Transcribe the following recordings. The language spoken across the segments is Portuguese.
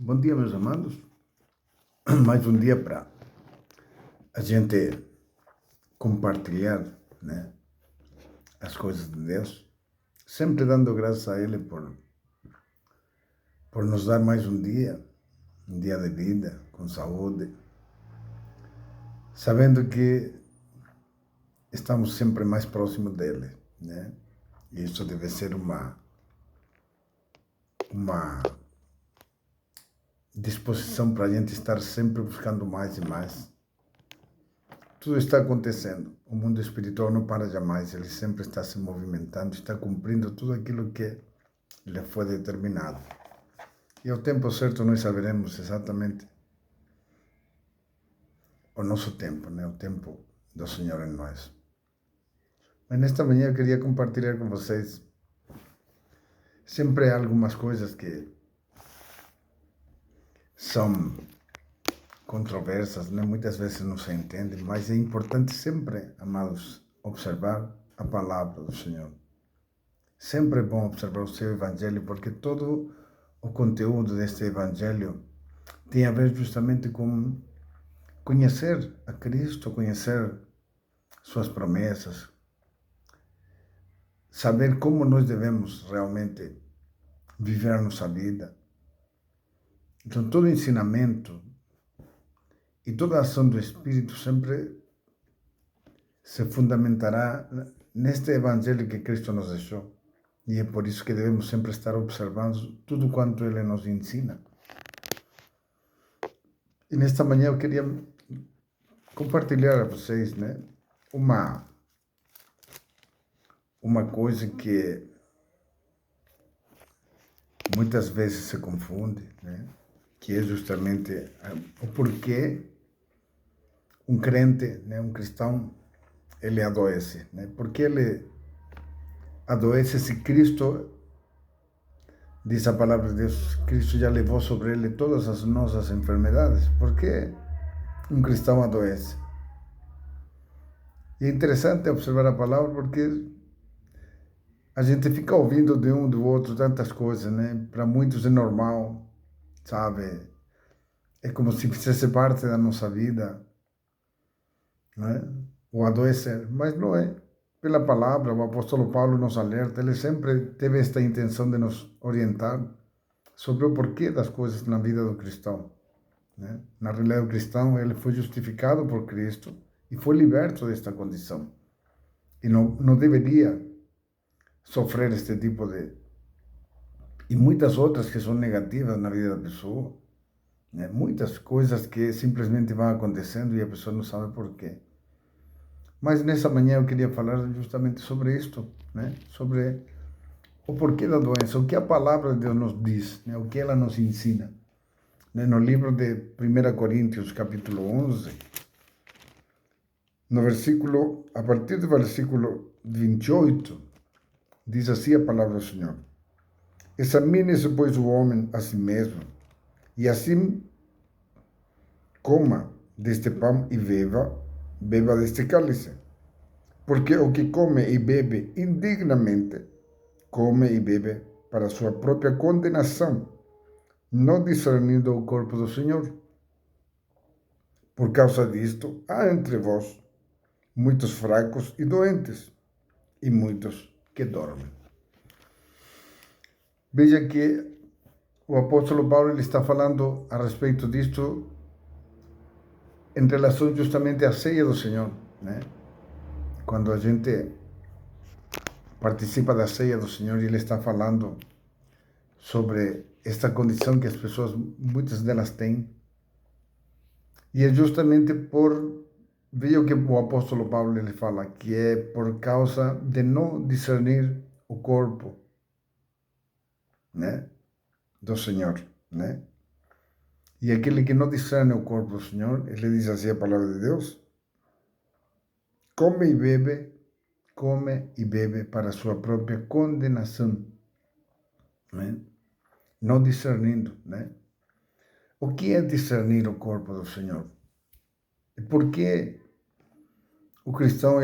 Bom dia, meus amados. Mais um dia para a gente compartilhar, né, as coisas de Deus, sempre dando graças a Ele por nos dar mais um dia de vida, com saúde, sabendo que estamos sempre mais próximos dele, né? E isso deve ser uma disposição para a gente estar sempre buscando mais e mais. Tudo está acontecendo. O mundo espiritual não para jamais. Ele sempre está se movimentando, está cumprindo tudo aquilo que lhe foi determinado. E ao tempo certo nós saberemos exatamente o nosso tempo, né? O tempo do Senhor em nós. Mas nesta manhã eu queria compartilhar com vocês sempre algumas coisas que são controversas, né? Muitas vezes não se entendem, mas é importante sempre, amados, observar a palavra do Senhor. Sempre é bom observar o seu evangelho, porque todo o conteúdo deste evangelho tem a ver justamente com conhecer a Cristo, conhecer suas promessas, saber como nós devemos realmente viver a nossa vida. Então, todo ensinamento e toda ação do Espírito sempre se fundamentará neste evangelho que Cristo nos deixou. E é por isso que devemos sempre estar observando tudo quanto Ele nos ensina. E nesta manhã eu queria compartilhar a vocês, né, uma coisa que muitas vezes se confunde, né, que é justamente o porquê um crente, né, um cristão, ele adoece, né? Porque ele adoece se Cristo, diz a palavra de Deus, Cristo já levou sobre ele todas as nossas enfermidades. Por que um cristão adoece? E é interessante observar a palavra porque a gente fica ouvindo de um do outro tantas coisas, né? Para muitos é normal, sabe? É como se fizesse parte da nossa vida, né? O adoecer, mas não é. Pela palavra, o apóstolo Paulo nos alerta, ele sempre teve esta intenção de nos orientar sobre o porquê das coisas na vida do cristão, né? Na realidade, o cristão, ele foi justificado por Cristo e foi liberto desta condição. E não deveria sofrer este tipo de... E muitas outras que são negativas na vida da pessoa, né? Muitas coisas que simplesmente vão acontecendo e a pessoa não sabe porquê. Mas nessa manhã eu queria falar justamente sobre isto, né? Sobre o porquê da doença, o que a palavra de Deus nos diz, né? O que ela nos ensina. Né? No livro de 1 Coríntios, capítulo 11, a partir do versículo 28, diz assim a palavra do Senhor: examine-se, pois, o homem a si mesmo, e assim coma deste pão e beba deste cálice. Porque o que come e bebe indignamente, come e bebe para sua própria condenação, não discernindo o corpo do Senhor. Por causa disto, há entre vós muitos fracos e doentes, e muitos que dormem. Veja que o apóstolo Paulo ele está falando a respeito disto em relação justamente à ceia do Senhor, né? Quando a gente participa da ceia do Senhor, ele está falando sobre esta condição que as pessoas, muitas delas têm, e é justamente veja o que o apóstolo Paulo ele fala, que é por causa de não discernir o corpo, né, do Senhor, né? E aquele que não discerne o corpo do Senhor, ele diz assim a palavra de Deus: come e bebe para sua própria condenação, né? Não discernindo, né? O que é discernir o corpo do Senhor? Por que o cristão,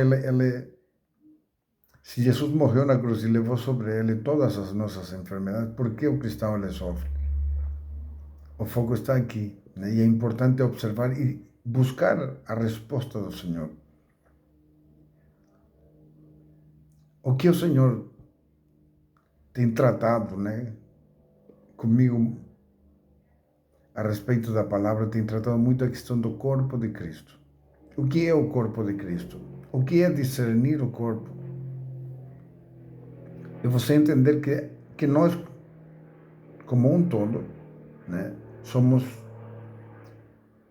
se Jesus morreu na cruz e levou sobre ele todas as nossas enfermidades, por que o cristão ele sofre? O foco está aqui, né? E é importante observar e buscar a resposta do Senhor. O que o Senhor tem tratado, né, comigo a respeito da palavra, tem tratado muito a questão do corpo de Cristo. O que é o corpo de Cristo? O que é discernir o corpo? É você entender que nós, como um todo, né, somos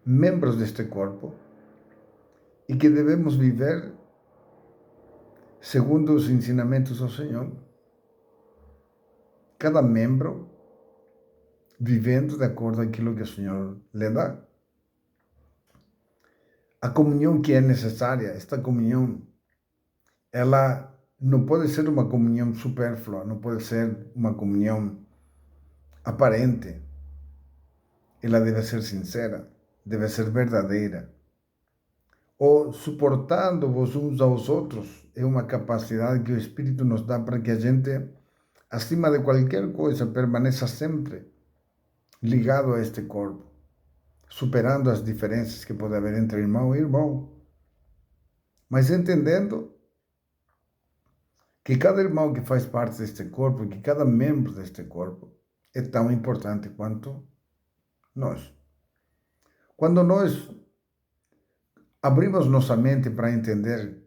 membros deste corpo e que devemos viver segundo os ensinamentos do Senhor. Cada membro vivendo de acordo com aquilo que o Senhor lhe dá. A comunhão que é necessária, esta comunhão, ela não pode ser uma comunhão supérflua, não pode ser uma comunhão aparente. Ela deve ser sincera, deve ser verdadeira. O suportando-vos uns aos outros é uma capacidade que o Espírito nos dá para que a gente, acima de qualquer coisa, permaneça sempre ligado a este corpo, superando as diferenças que pode haver entre irmão e irmão, mas entendendo que cada irmão que faz parte deste corpo, que cada membro deste corpo é tão importante quanto nós. Quando nós abrimos nossa mente para entender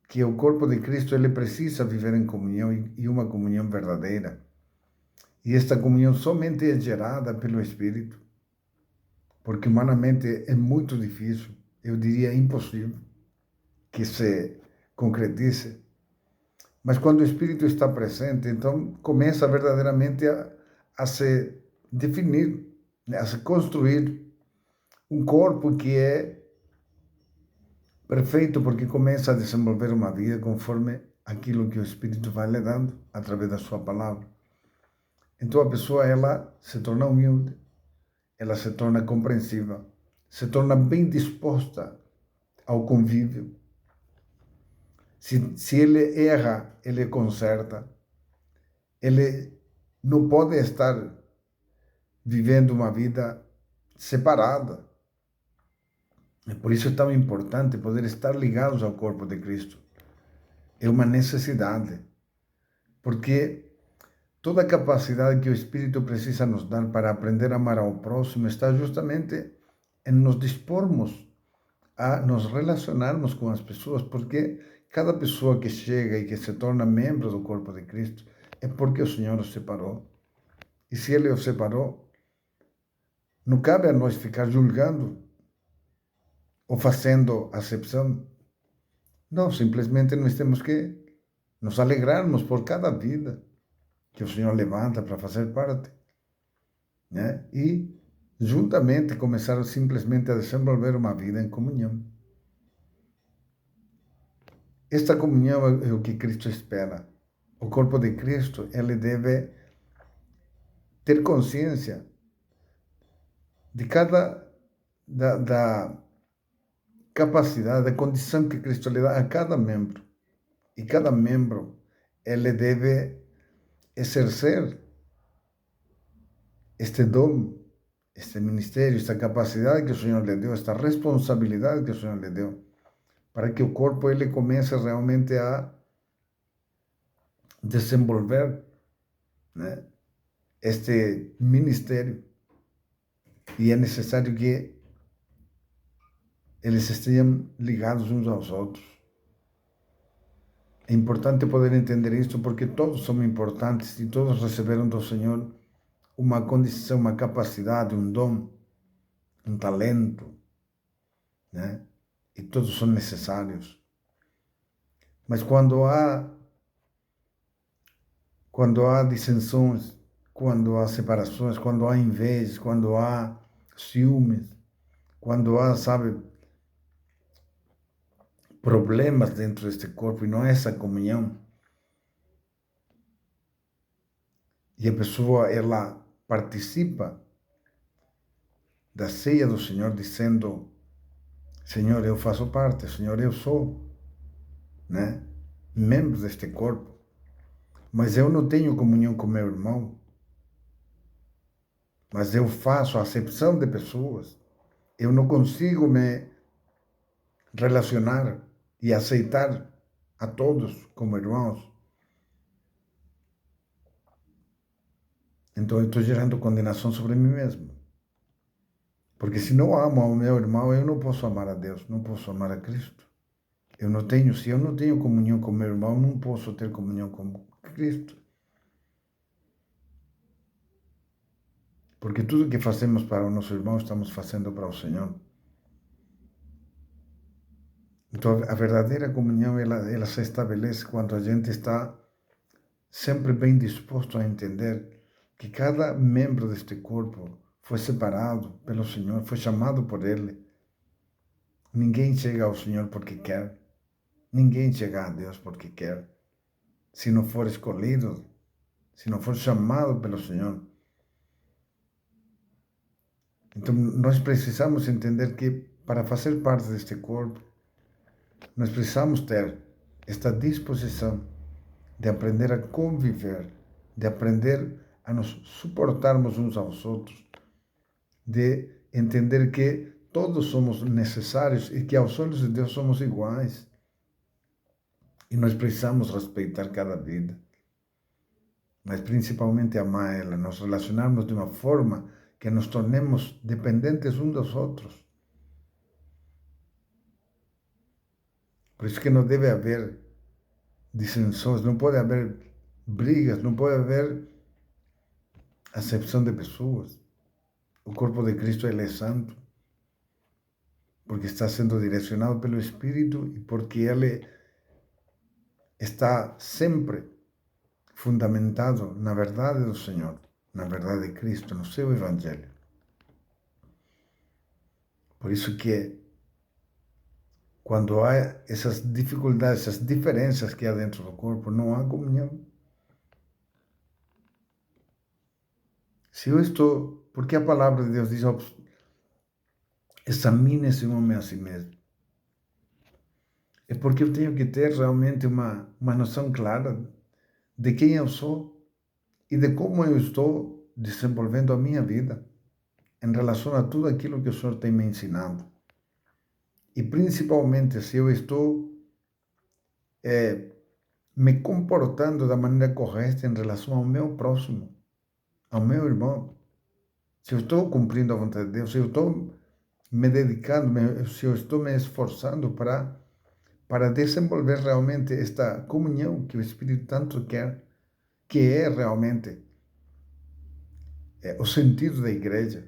que o corpo de Cristo ele precisa viver em comunhão e uma comunhão verdadeira, e esta comunhão somente é gerada pelo Espírito, porque humanamente é muito difícil, eu diria impossível, que se concretize. Mas quando o Espírito está presente, então começa verdadeiramente a se definir, né, a se construir um corpo que é perfeito, porque começa a desenvolver uma vida conforme aquilo que o Espírito vai lhe dando através da sua palavra. Então a pessoa, ela se torna humilde, ela se torna compreensiva, se torna bem disposta ao convívio. Se ele erra, ele conserta. Ele não pode estar vivendo uma vida separada. E por isso é tão importante poder estar ligados ao corpo de Cristo. É uma necessidade, porque toda a capacidade que o Espírito precisa nos dar para aprender a amar ao próximo está justamente em nos dispormos a nos relacionarmos com as pessoas, porque cada pessoa que chega e que se torna membro do corpo de Cristo é porque o Senhor os separou. E se Ele os separou, não cabe a nós ficar julgando ou fazendo acepção. Não, simplesmente nós temos que nos alegrarmos por cada vida que o Senhor levanta para fazer parte, né? E juntamente começar simplesmente a desenvolver uma vida em comunhão. Esta comunhão é o que Cristo espera. O corpo de Cristo, ele deve ter consciência de cada da capacidade, da condição que Cristo lhe dá a cada membro. E cada membro, ele deve exercer este dom, este ministério, esta capacidade que o Senhor lhe deu, esta responsabilidade que o Senhor lhe deu, para que o corpo ele comece realmente a desenvolver, né, este ministério. E é necessário que eles estejam ligados uns aos outros. É importante poder entender isso, porque todos são importantes e todos receberam do Senhor uma condição, uma capacidade, um dom, um talento, né? E todos são necessários. Mas quando há dissensões, quando há separações, quando há inveja, quando há ciúmes, quando há, sabe, problemas dentro deste corpo e não é essa comunhão, e a pessoa, ela participa da ceia do Senhor dizendo: Senhor, eu faço parte, Senhor, eu sou, né, membro deste corpo, mas eu não tenho comunhão com meu irmão. mas eu faço acepção de pessoas. Eu não consigo me relacionar e aceitar a todos como irmãos. Então eu estou gerando condenação sobre mim mesmo. Porque se não amo ao meu irmão, eu não posso amar a Deus, não posso amar a Cristo. Se eu não tenho comunhão com meu irmão, não posso ter comunhão com Cristo. Porque tudo que fazemos para o nosso irmão, estamos fazendo para o Senhor. Então, a verdadeira comunhão, ela se estabelece quando a gente está sempre bem disposto a entender que cada membro deste corpo foi separado pelo Senhor, foi chamado por Ele. Ninguém chega ao Senhor porque quer. Ninguém chega a Deus porque quer. Se não for escolhido, se não for chamado pelo Senhor. Então, nós precisamos entender que para fazer parte deste corpo, nós precisamos ter esta disposição de aprender a conviver, de aprender a nos suportarmos uns aos outros, de entender que todos somos necessários e que aos olhos de Deus somos iguais. E nós precisamos respeitar cada vida, mas principalmente amar ela, nos relacionarmos de uma forma que nos tornemos dependentes uns dos outros. Por isso que não deve haver dissensões, não pode haver brigas, não pode haver acepção de pessoas. O corpo de Cristo ele é santo, porque está sendo direcionado pelo Espírito e porque ele está sempre fundamentado na verdade do Senhor, na verdade de Cristo, no seu Evangelho. Por isso que quando há essas dificuldades, essas diferenças que há dentro do corpo, não há comunhão. Se eu estou, porque a palavra de Deus diz, examine-se um homem a si mesmo. É porque eu tenho que ter realmente uma noção clara de quem eu sou e de como eu estou desenvolvendo a minha vida em relação a tudo aquilo que o Senhor tem me ensinado. E principalmente se eu estou me comportando da maneira correta em relação ao meu próximo, ao meu irmão. Se eu estou cumprindo a vontade de Deus, se eu estou me dedicando, se eu estou me esforçando para desenvolver realmente esta comunhão que o Espírito tanto quer, que é realmente o sentido da igreja.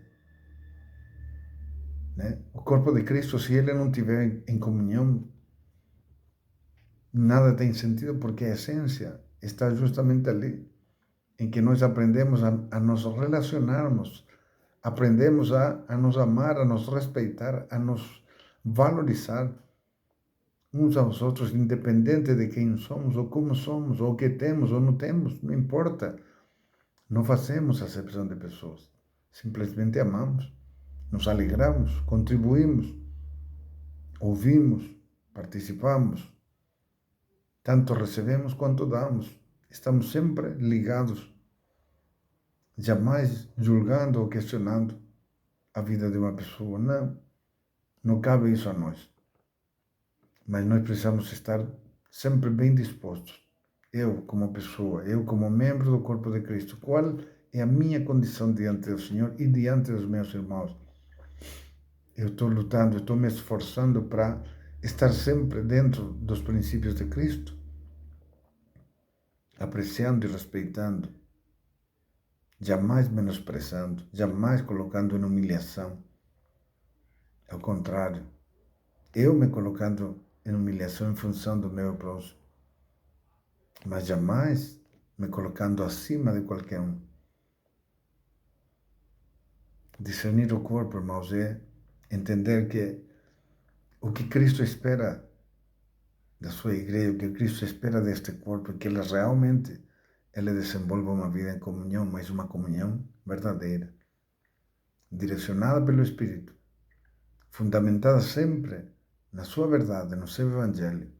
Né? O corpo de Cristo, se ele não tiver em comunhão, nada tem sentido, porque a essência está justamente ali, em que nós aprendemos a nos relacionarmos, aprendemos a nos amar, a nos respeitar, a nos valorizar uns aos outros, independente de quem somos, ou como somos, ou o que temos ou não temos, não importa. Não fazemos acepção de pessoas, simplesmente amamos, nos alegramos, contribuímos, ouvimos, participamos, tanto recebemos quanto damos. Estamos sempre ligados, jamais julgando ou questionando a vida de uma pessoa. Não, não cabe isso a nós. Mas nós precisamos estar sempre bem dispostos. Eu, como pessoa, eu, como membro do corpo de Cristo, qual é a minha condição diante do Senhor e diante dos meus irmãos? Eu estou lutando, estou me esforçando para estar sempre dentro dos princípios de Cristo, apreciando e respeitando, jamais menosprezando, jamais colocando em humilhação. Ao contrário, eu me colocando em humilhação em função do meu próximo, mas jamais me colocando acima de qualquer um. Discernir o corpo, irmãos, é entender que o que Cristo espera da sua igreja, o que Cristo espera deste corpo, é que ele desenvolva uma vida em comunhão, mas uma comunhão verdadeira, direcionada pelo Espírito, fundamentada sempre na sua verdade, no seu Evangelho,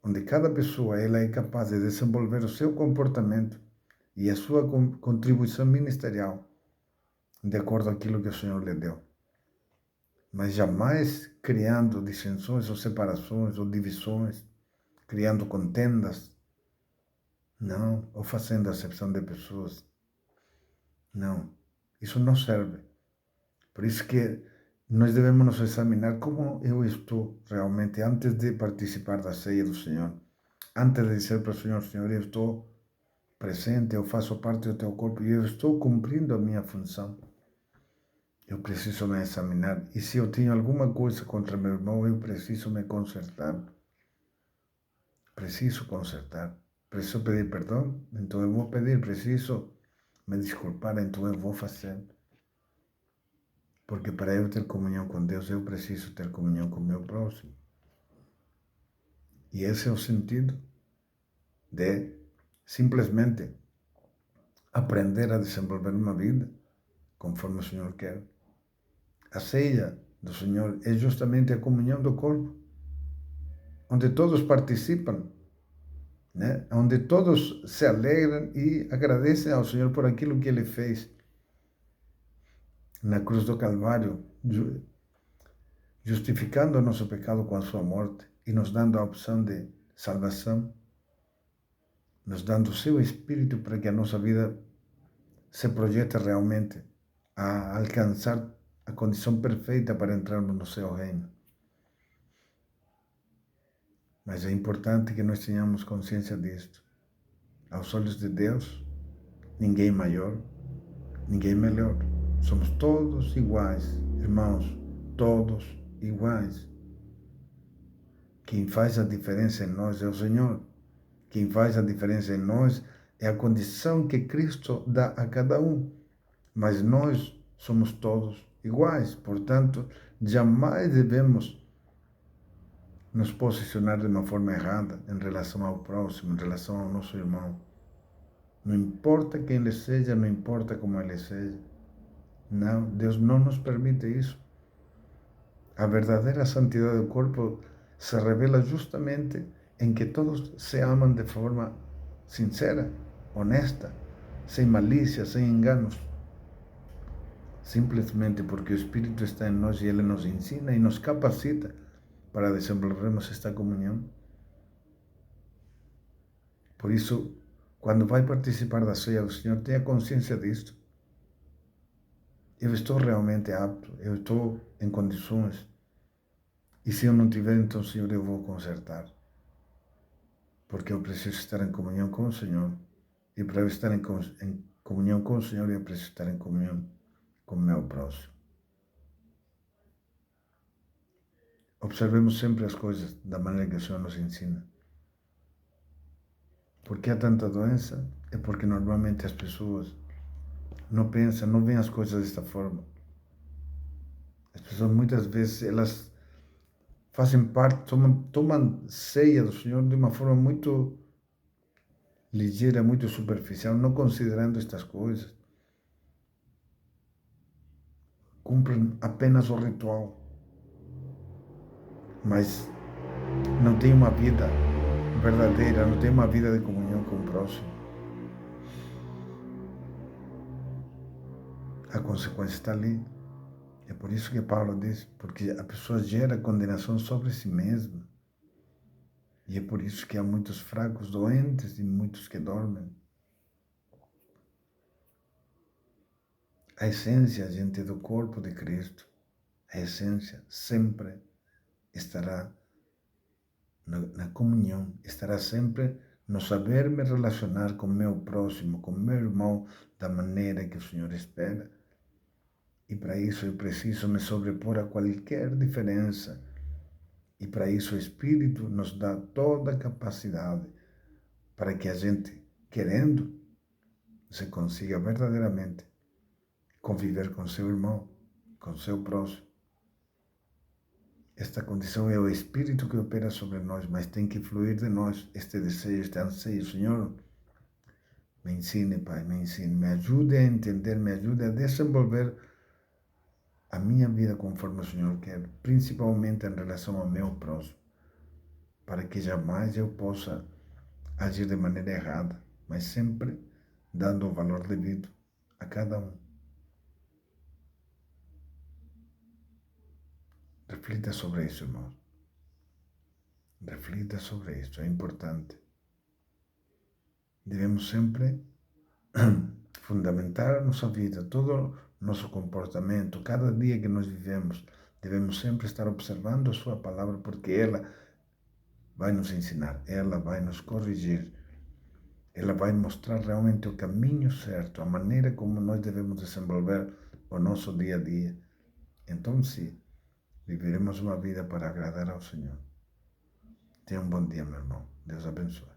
onde cada pessoa ela é capaz de desenvolver o seu comportamento e a sua contribuição ministerial de acordo com aquilo que o Senhor lhe deu. Mas jamais criando dissensões ou separações ou divisões, criando contendas, não, ou fazendo acepção de pessoas. Não, isso não serve. Por isso que nós devemos nos examinar como eu estou realmente antes de participar da ceia do Senhor. Antes de dizer para o Senhor, Senhor, eu estou presente, eu faço parte do teu corpo e eu estou cumprindo a minha função. Eu preciso me examinar. E se eu tenho alguma coisa contra meu irmão, eu preciso me consertar. Preciso consertar. Preciso pedir perdão, então eu vou pedir. Preciso me desculpar, então eu vou fazer. Porque para eu ter comunhão com Deus, eu preciso ter comunhão com o meu próximo. E esse é o sentido de simplesmente aprender a desenvolver uma vida conforme o Senhor quer. A ceia do Senhor é justamente a comunhão do corpo, onde todos participam, né? Onde todos se alegram e agradecem ao Senhor por aquilo que Ele fez na cruz do Calvário, justificando o nosso pecado com a sua morte e nos dando a opção de salvação, nos dando o seu Espírito para que a nossa vida se projete realmente a alcançar a condição perfeita para entrarmos no seu reino. Mas é importante que nós tenhamos consciência disto. Aos olhos de Deus, ninguém maior, ninguém melhor. Somos todos iguais, irmãos, todos iguais. Quem faz a diferença em nós é o Senhor. Quem faz a diferença em nós é a condição que Cristo dá a cada um. Mas nós somos todos iguais. Portanto, jamais devemos nos posicionar de uma forma errada em relação ao próximo, em relação ao nosso irmão. Não importa quem ele seja, não importa como ele seja. Não, Deus não nos permite isso. A verdadeira santidade do corpo se revela justamente em que todos se amam de forma sincera, honesta, sem malícia, sem enganos. Simplesmente porque o Espírito está em nós e Ele nos ensina e nos capacita para desenvolvermos esta comunhão. Por isso, quando vai participar da ceia do Senhor, tenha consciência disto. Eu estou realmente apto, eu estou em condições. E se eu não tiver, então, Senhor, eu vou consertar. Porque eu preciso estar em comunhão com o Senhor. E para eu estar em comunhão com o Senhor, eu preciso estar em comunhão com o meu próximo. Observemos sempre as coisas da maneira que o Senhor nos ensina. Porque há tanta doença? É porque normalmente as pessoas não pensam, não veem as coisas desta forma. As pessoas muitas vezes, elas fazem parte, tomam ceia do Senhor de uma forma muito ligeira, muito superficial, não considerando estas coisas. Cumprem apenas o ritual, mas não tem uma vida verdadeira, não tem uma vida de comunhão com o próximo. A consequência está ali. É por isso que Paulo diz, porque a pessoa gera condenação sobre si mesma. E é por isso que há muitos fracos, doentes e muitos que dormem. A essência, gente, do corpo de Cristo, a essência sempre estará na comunhão, estará sempre no saber me relacionar com o meu próximo, com o meu irmão, da maneira que o Senhor espera. E para isso eu preciso me sobrepor a qualquer diferença. E para isso o Espírito nos dá toda a capacidade para que a gente, querendo, se consiga verdadeiramente conviver com seu irmão, com seu próximo. Esta condição é o Espírito que opera sobre nós, mas tem que fluir de nós este desejo, este anseio. Senhor, me ensine, Pai, me ensine, me ajude a entender, me ajude a desenvolver a minha vida conforme o Senhor quer, principalmente em relação ao meu próximo, para que jamais eu possa agir de maneira errada, mas sempre dando o valor devido a cada um. Reflita sobre isso, irmãos. Reflita sobre isso, é importante. Devemos sempre fundamentar a nossa vida, todo o nosso comportamento, cada dia que nós vivemos, devemos sempre estar observando a sua palavra, porque ela vai nos ensinar, ela vai nos corrigir, ela vai mostrar realmente o caminho certo, a maneira como nós devemos desenvolver o nosso dia a dia. Então, sim, viveremos uma vida para agradar ao Senhor. Tenha um bom dia, meu irmão. Deus abençoe.